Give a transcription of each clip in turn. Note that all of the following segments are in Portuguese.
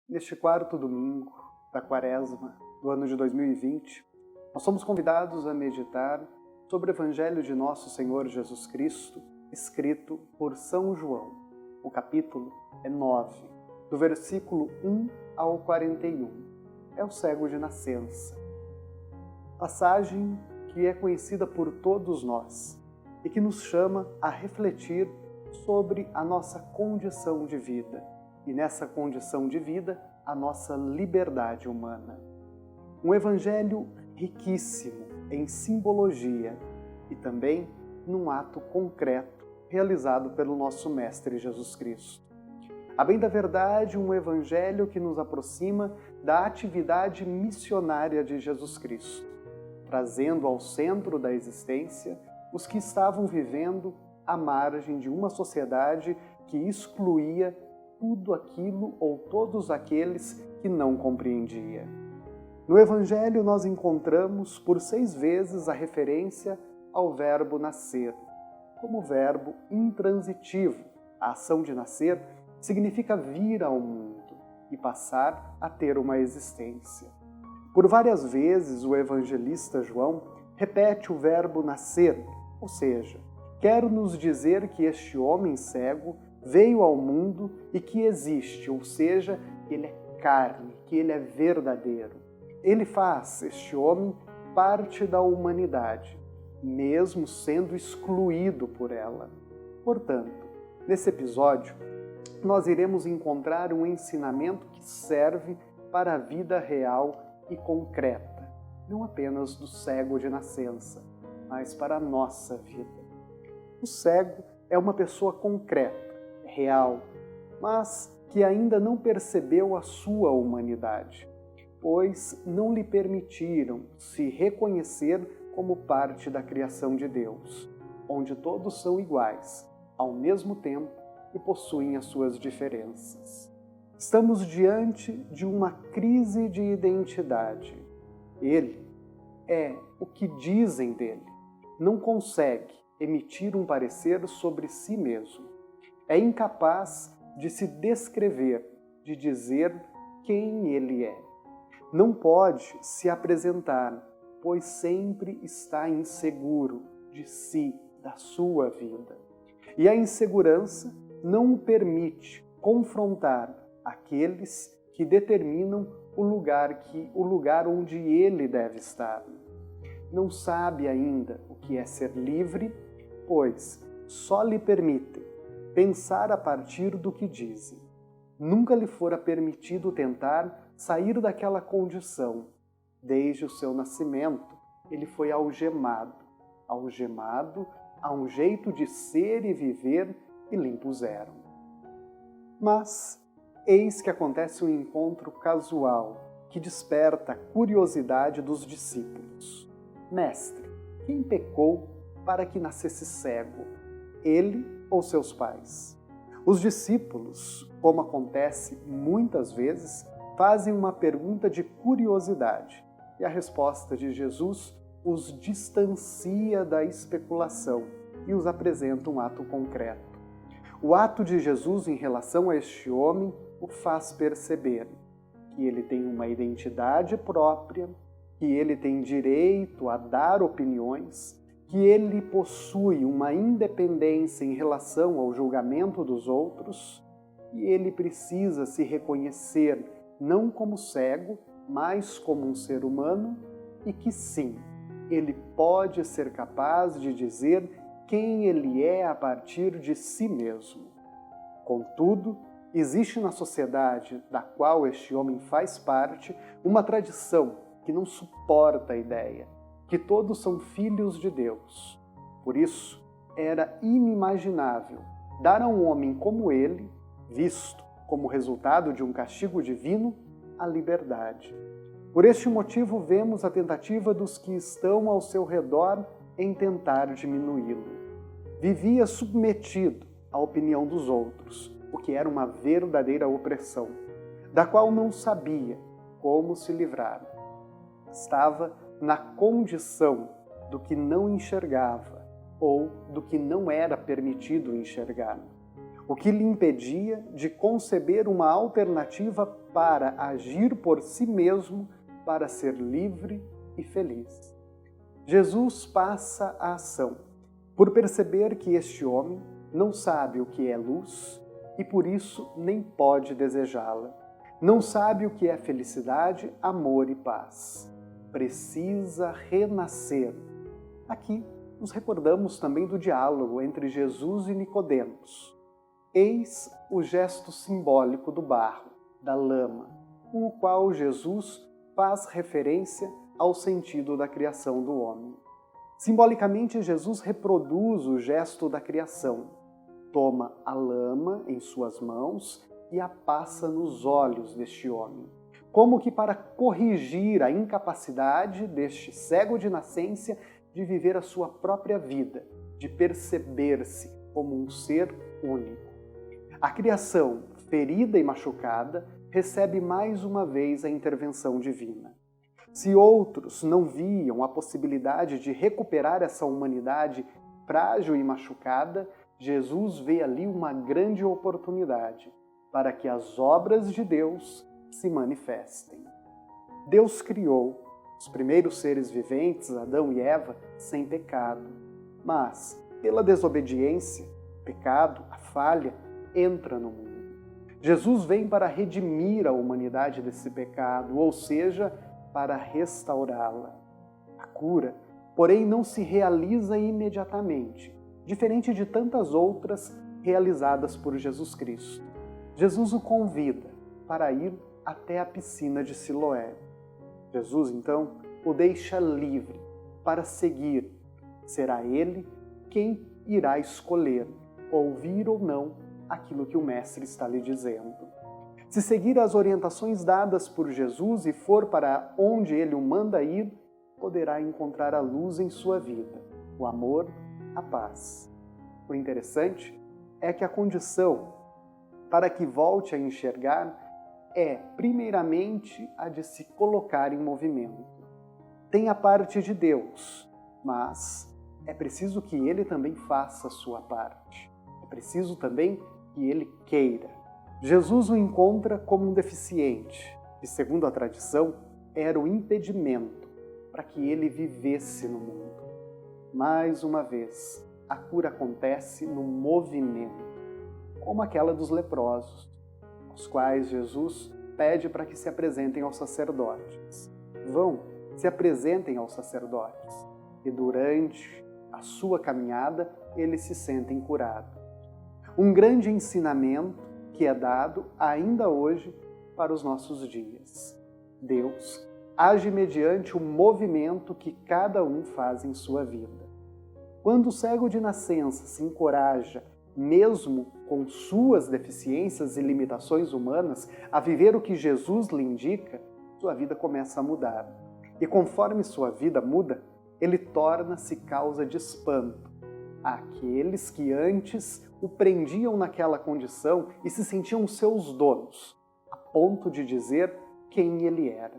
Neste quarto domingo da Quaresma do ano de 2020, nós somos convidados a meditar sobre o Evangelho de Nosso Senhor Jesus Cristo, escrito por São João. O capítulo é 9, do versículo 1 ao 41. É o cego de nascença. Passagem que é conhecida por todos nós e que nos chama a refletir sobre a nossa condição de vida e nessa condição de vida a nossa liberdade humana. Um evangelho riquíssimo em simbologia e também num ato concreto realizado pelo nosso Mestre Jesus Cristo. A bem da verdade, um evangelho que nos aproxima da atividade missionária de Jesus Cristo, trazendo ao centro da existência os que estavam vivendo à margem de uma sociedade que excluía tudo aquilo ou todos aqueles que não compreendia. No Evangelho nós encontramos por 6 vezes a referência ao verbo nascer, como verbo intransitivo. A ação de nascer significa vir ao mundo e passar a ter uma existência. Por várias vezes o evangelista João repete o verbo nascer, ou seja, quer nos dizer que este homem cego veio ao mundo e que existe, ou seja, que ele é carne, que ele é verdadeiro. Ele faz, este homem, parte da humanidade, mesmo sendo excluído por ela. Portanto, nesse episódio, nós iremos encontrar um ensinamento que serve para a vida real e concreta, não apenas do cego de nascença, mas para a nossa vida. O cego é uma pessoa concreta, real, mas que ainda não percebeu a sua humanidade, pois não lhe permitiram se reconhecer como parte da criação de Deus, onde todos são iguais, ao mesmo tempo e possuem as suas diferenças. Estamos diante de uma crise de identidade. Ele é o que dizem dele, não consegue emitir um parecer sobre si mesmo. É incapaz de se descrever, de dizer quem ele é. Não pode se apresentar, pois sempre está inseguro de si, da sua vida. E a insegurança não o permite confrontar aqueles que determinam o lugar onde ele deve estar. Não sabe ainda o que é ser livre, pois só lhe permitem pensar a partir do que dizem. Nunca lhe fora permitido tentar sair daquela condição. Desde o seu nascimento, ele foi algemado a um jeito de ser e viver que lhe impuseram. Mas eis que acontece um encontro casual que desperta a curiosidade dos discípulos. Mestre, quem pecou para que nascesse cego? Ele ou seus pais? Os discípulos, como acontece muitas vezes, fazem uma pergunta de curiosidade e a resposta de Jesus os distancia da especulação e os apresenta um ato concreto. O ato de Jesus em relação a este homem o faz perceber que ele tem uma identidade própria, que ele tem direito a dar opiniões, que ele possui uma independência em relação ao julgamento dos outros, e ele precisa se reconhecer não como cego, mas como um ser humano, e que sim, ele pode ser capaz de dizer quem ele é a partir de si mesmo. Contudo, existe na sociedade da qual este homem faz parte uma tradição que não suporta a ideia que todos são filhos de Deus. Por isso, era inimaginável dar a um homem como ele, visto como resultado de um castigo divino, a liberdade. Por este motivo, vemos a tentativa dos que estão ao seu redor em tentar diminuí-lo. Vivia submetido à opinião dos outros, o que era uma verdadeira opressão, da qual não sabia como se livrar. Estava na condição do que não enxergava ou do que não era permitido enxergar. o que lhe impedia de conceber uma alternativa para agir por si mesmo, para ser livre e feliz. Jesus passa a ação, por perceber que este homem não sabe o que é luz e por isso nem pode desejá-la. Não sabe o que é felicidade, amor e paz. Precisa renascer. Aqui nos recordamos também do diálogo entre Jesus e Nicodemos. Eis o gesto simbólico do barro, da lama, com o qual Jesus faz referência ao sentido da criação do homem. Simbolicamente, Jesus reproduz o gesto da criação. Toma a lama em suas mãos e a passa nos olhos deste homem, como que para corrigir a incapacidade deste cego de nascença de viver a sua própria vida, de perceber-se como um ser único. A criação, ferida e machucada, recebe mais uma vez a intervenção divina. Se outros não viam a possibilidade de recuperar essa humanidade frágil e machucada, Jesus vê ali uma grande oportunidade para que as obras de Deus se manifestem. Deus criou os primeiros seres viventes, Adão e Eva, sem pecado. Mas, pela desobediência, o pecado, a falha, entra no mundo. Jesus vem para redimir a humanidade desse pecado, ou seja, para restaurá-la. A cura, porém, não se realiza imediatamente, diferente de tantas outras realizadas por Jesus Cristo. Jesus o convida para ir até a piscina de Siloé. Jesus, então, o deixa livre para seguir. Será ele quem irá escolher, ouvir ou não aquilo que o Mestre está lhe dizendo. Se seguir as orientações dadas por Jesus e for para onde ele o manda ir, poderá encontrar a luz em sua vida, o amor, a paz. O interessante é que a condição para que volte a enxergar é, primeiramente, a de se colocar em movimento. Tem a parte de Deus, mas é preciso que ele também faça a sua parte. É preciso também que ele queira. Jesus o encontra como um deficiente, e, segundo a tradição, era o impedimento para que ele vivesse no mundo. Mais uma vez, a cura acontece no movimento, como aquela dos leprosos, aos quais Jesus pede para que se apresentem aos sacerdotes. Vão, se apresentem aos sacerdotes, e durante a sua caminhada eles se sentem curados. Um grande ensinamento que é dado ainda hoje para os nossos dias. Deus age mediante o movimento que cada um faz em sua vida. Quando o cego de nascença se encoraja, mesmo com suas deficiências e limitações humanas, a viver o que Jesus lhe indica, sua vida começa a mudar. E conforme sua vida muda, ele torna-se causa de espanto àqueles que antes o prendiam naquela condição e se sentiam seus donos, a ponto de dizer quem ele era.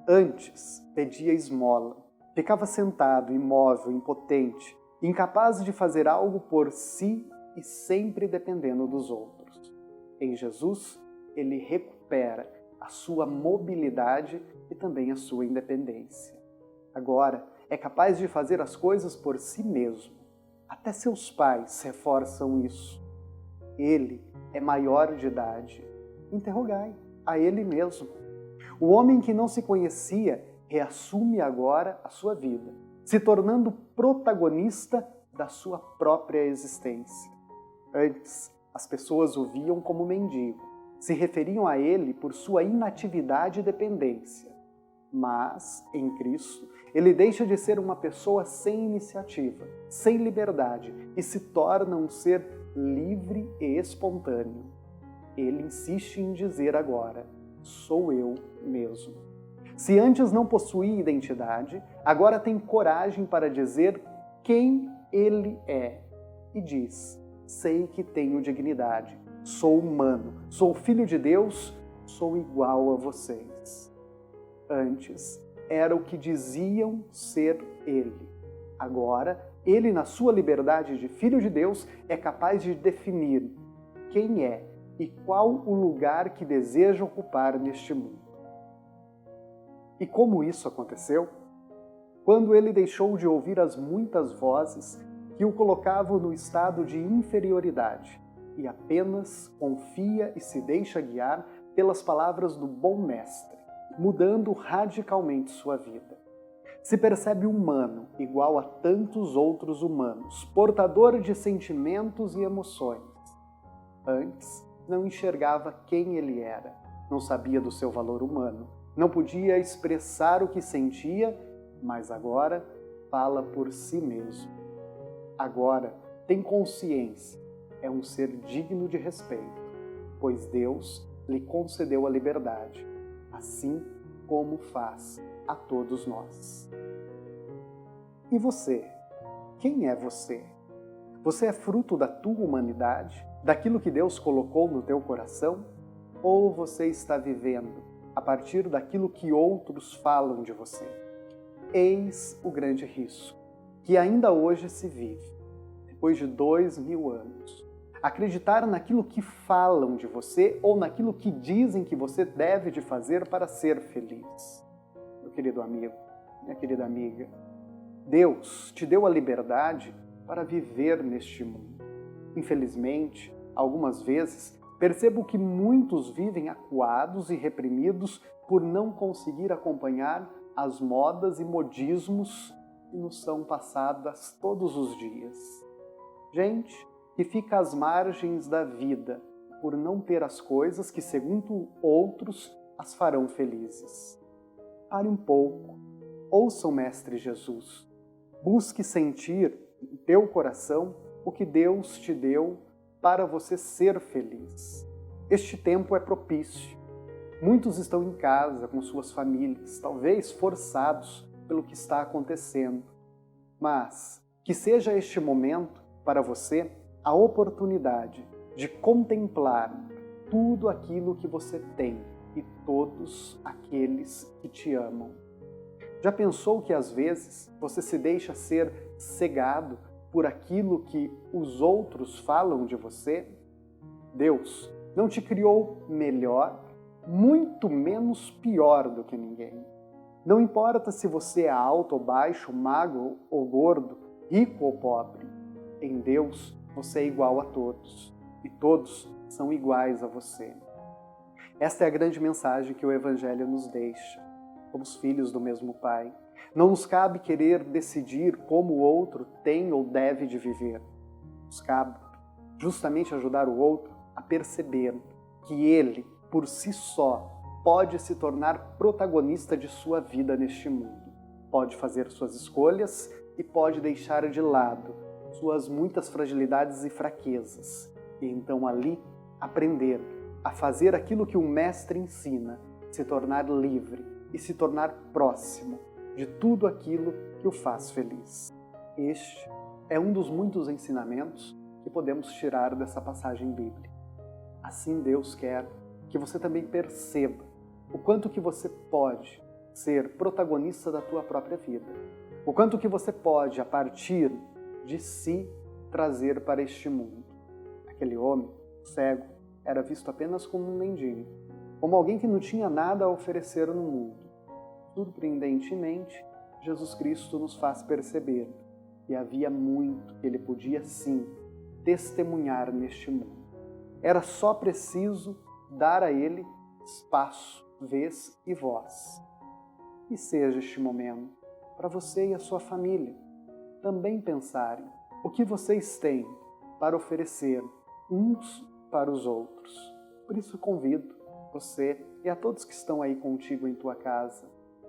Antes pedia esmola, ficava sentado, imóvel, impotente, incapaz de fazer algo por si e sempre dependendo dos outros. Em Jesus, ele recupera a sua mobilidade e também a sua independência. Agora, é capaz de fazer as coisas por si mesmo. Até seus pais reforçam isso. Ele é maior de idade. Interrogai a ele mesmo. O homem que não se conhecia reassume agora a sua vida, se tornando protagonista da sua própria existência. Antes, as pessoas o viam como mendigo, se referiam a ele por sua inatividade e dependência. Mas, em Cristo, ele deixa de ser uma pessoa sem iniciativa, sem liberdade e se torna um ser livre e espontâneo. Ele insiste em dizer agora, sou eu mesmo. Se antes não possuía identidade, agora tem coragem para dizer quem ele é. E diz, sei que tenho dignidade, sou humano, sou filho de Deus, sou igual a vocês. Antes era o que diziam ser ele. Agora Ele, na sua liberdade de Filho de Deus, é capaz de definir quem é e qual o lugar que deseja ocupar neste mundo. E como isso aconteceu? Quando ele deixou de ouvir as muitas vozes que o colocavam no estado de inferioridade e apenas confia e se deixa guiar pelas palavras do bom mestre, mudando radicalmente sua vida. Se percebe humano igual a tantos outros humanos, portador de sentimentos e emoções. Antes, não enxergava quem ele era, não sabia do seu valor humano, não podia expressar o que sentia, mas agora fala por si mesmo. Agora tem consciência, é um ser digno de respeito, pois Deus lhe concedeu a liberdade, assim como faz a todos nós. E você? Quem é você? Você é fruto da tua humanidade, daquilo que Deus colocou no teu coração? Ou você está vivendo a partir daquilo que outros falam de você? Eis o grande risco, que ainda hoje se vive, depois de 2000 anos. Acreditar naquilo que falam de você ou naquilo que dizem que você deve de fazer para ser feliz. Meu querido amigo, minha querida amiga, Deus te deu a liberdade para viver neste mundo. Infelizmente, algumas vezes, percebo que muitos vivem acuados e reprimidos por não conseguir acompanhar as modas e modismos que nos são passadas todos os dias. Gente que fica às margens da vida por não ter as coisas que, segundo outros, as farão felizes. Pare um pouco, ouça o Mestre Jesus. Busque sentir em teu coração o que Deus te deu para você ser feliz. Este tempo é propício. Muitos estão em casa com suas famílias, talvez forçados pelo que está acontecendo. Mas que seja este momento para você a oportunidade de contemplar tudo aquilo que você tem e todos aqueles que te amam. Já pensou que às vezes você se deixa ser cegado por aquilo que os outros falam de você? Deus não te criou melhor, muito menos pior do que ninguém. Não importa se você é alto ou baixo, magro ou gordo, rico ou pobre. Em Deus, você é igual a todos, e todos são iguais a você. Esta é a grande mensagem que o Evangelho nos deixa. Somos filhos do mesmo Pai. Não nos cabe querer decidir como o outro tem ou deve de viver. Nos cabe justamente ajudar o outro a perceber que ele, por si só, pode se tornar protagonista de sua vida neste mundo. Pode fazer suas escolhas e pode deixar de lado suas muitas fragilidades e fraquezas, e então ali aprender a fazer aquilo que o Mestre ensina, se tornar livre e se tornar próximo de tudo aquilo que o faz feliz. Este é um dos muitos ensinamentos que podemos tirar dessa passagem bíblica. Assim Deus quer que você também perceba o quanto que você pode ser protagonista da tua própria vida, o quanto que você pode, a partir de si, trazer para este mundo. Aquele homem, cego, era visto apenas como um mendigo, como alguém que não tinha nada a oferecer no mundo. Surpreendentemente, Jesus Cristo nos faz perceber que havia muito que ele podia, sim, testemunhar neste mundo. Era só preciso dar a ele espaço, vez e voz. E seja este momento para você e a sua família também pensarem o que vocês têm para oferecer uns para os outros. Por isso convido você e a todos que estão aí contigo em tua casa,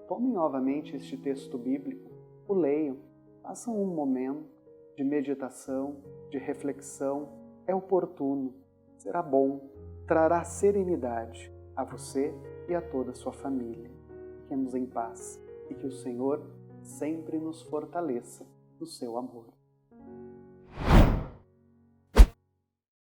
tomem novamente este texto bíblico, o leiam, façam um momento de meditação, de reflexão. É oportuno, será bom, trará serenidade a você e a toda a sua família. Fiquemos em paz e que o Senhor sempre nos fortaleça no seu amor.